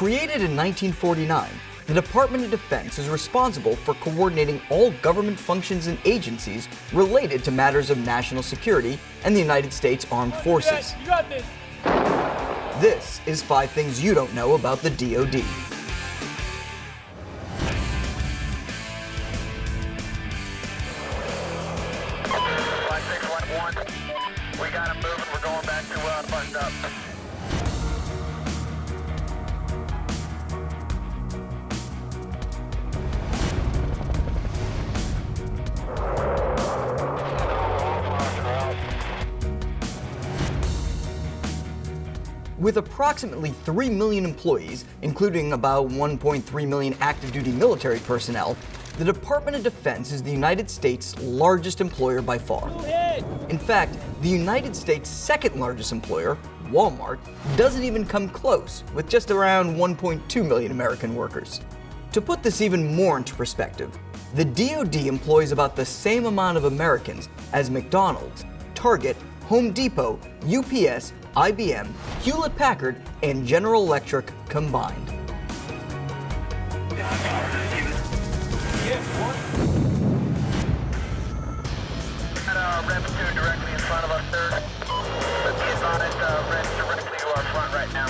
Created in 1949, the Department of Defense is responsible for coordinating all government functions and agencies related to matters of national security and the United States Armed Forces. You got this. This is 5 things you don't know about the DoD. We got him moving. We're going back to buttoned up. With approximately 3 million employees, including about 1.3 million active duty military personnel, the Department of Defense is the United States' largest employer by far. In fact, the United States' second largest employer, Walmart, doesn't even come close, with just around 1.2 million American workers. To put this even more into perspective, the DoD employs about the same amount of Americans as McDonald's, Target, Home Depot, UPS, IBM, Hewlett-Packard, and General Electric combined. Rev 2 directly in front of us, sir. He's on it, Rev directly to our front right now.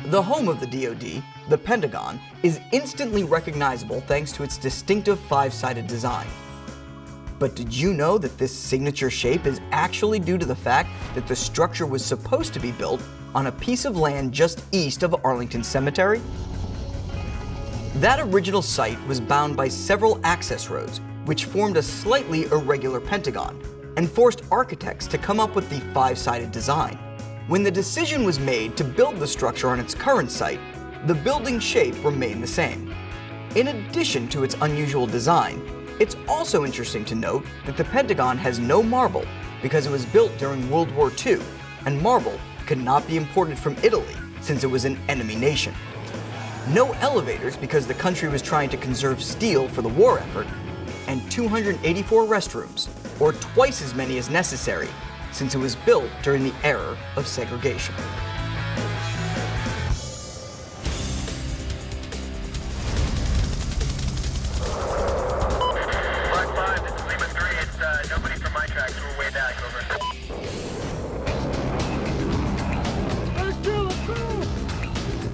The home of the DoD, the Pentagon, is instantly recognizable thanks to its distinctive 5-sided design. But did you know that this signature shape is actually due to the fact that the structure was supposed to be built on a piece of land just east of Arlington Cemetery? That original site was bound by several access roads, which formed a slightly irregular pentagon, and forced architects to come up with the 5-sided design. When the decision was made to build the structure on its current site, the building shape remained the same. In addition to its unusual design, it's also interesting to note that the Pentagon has no marble because it was built during World War II, and marble could not be imported from Italy since it was an enemy nation. No elevators because the country was trying to conserve steel for the war effort, and 284 restrooms, or twice as many as necessary, since it was built during the era of segregation. Black 5, this is Lima 3. It's nobody from my tracks. We're way back, over.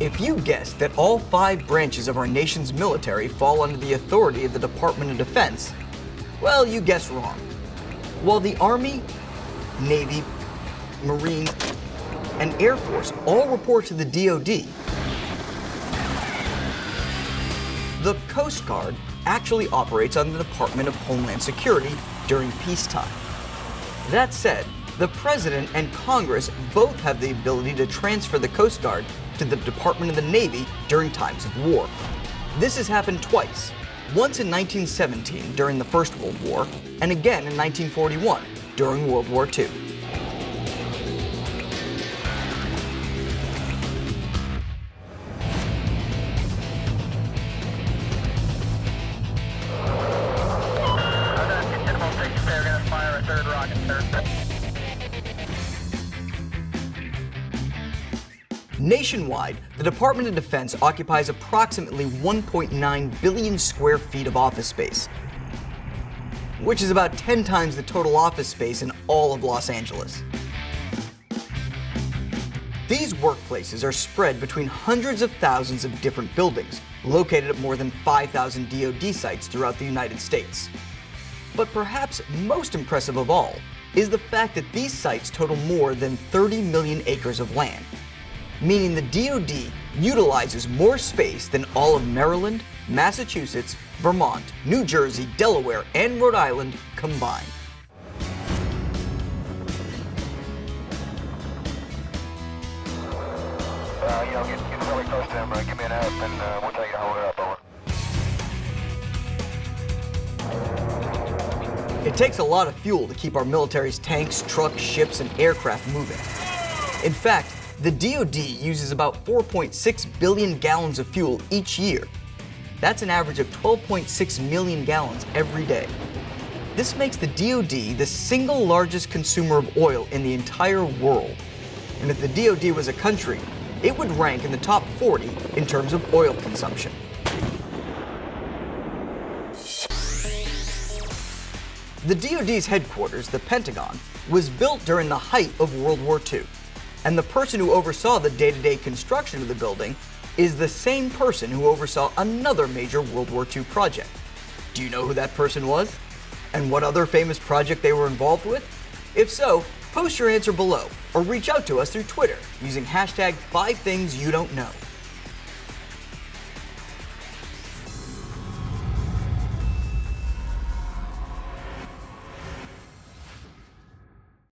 If you guessed that all 5 branches of our nation's military fall under the authority of the Department of Defense, well, you guessed wrong. While the Army, Navy, Marines, and Air Force all report to the DoD, the Coast Guard actually operates under the Department of Homeland Security during peacetime. That said, the President and Congress both have the ability to transfer the Coast Guard to the Department of the Navy during times of war. This has happened twice, once in 1917 during the First World War, and again in 1941 during World War II. They're going to fire a third rocket, sir. Nationwide, the Department of Defense occupies approximately 1.9 billion square feet of office space, which is about 10 times the total office space in all of Los Angeles. These workplaces are spread between hundreds of thousands of different buildings, located at more than 5,000 DoD sites throughout the United States. But perhaps most impressive of all is the fact that these sites total more than 30 million acres of land, meaning the DoD utilizes more space than all of Maryland, Massachusetts, Vermont, New Jersey, Delaware, and Rhode Island combined. Get really close to him, give me an F, and we'll tell you to hold it up, over. It takes a lot of fuel to keep our military's tanks, trucks, ships, and aircraft moving. In fact, the DoD uses about 4.6 billion gallons of fuel each year. That's an average of 12.6 million gallons every day. This makes the DoD the single largest consumer of oil in the entire world. and if the DoD was a country, it would rank in the top 40 in terms of oil consumption. The DoD's headquarters, the Pentagon, was built during the height of World War II, and the person who oversaw the day-to-day construction of the building is the same person who oversaw another major World War II project. Do you know who that person was? And what other famous project they were involved with? If so, post your answer below or reach out to us through Twitter using hashtag 5thingsyouDon'tKnow.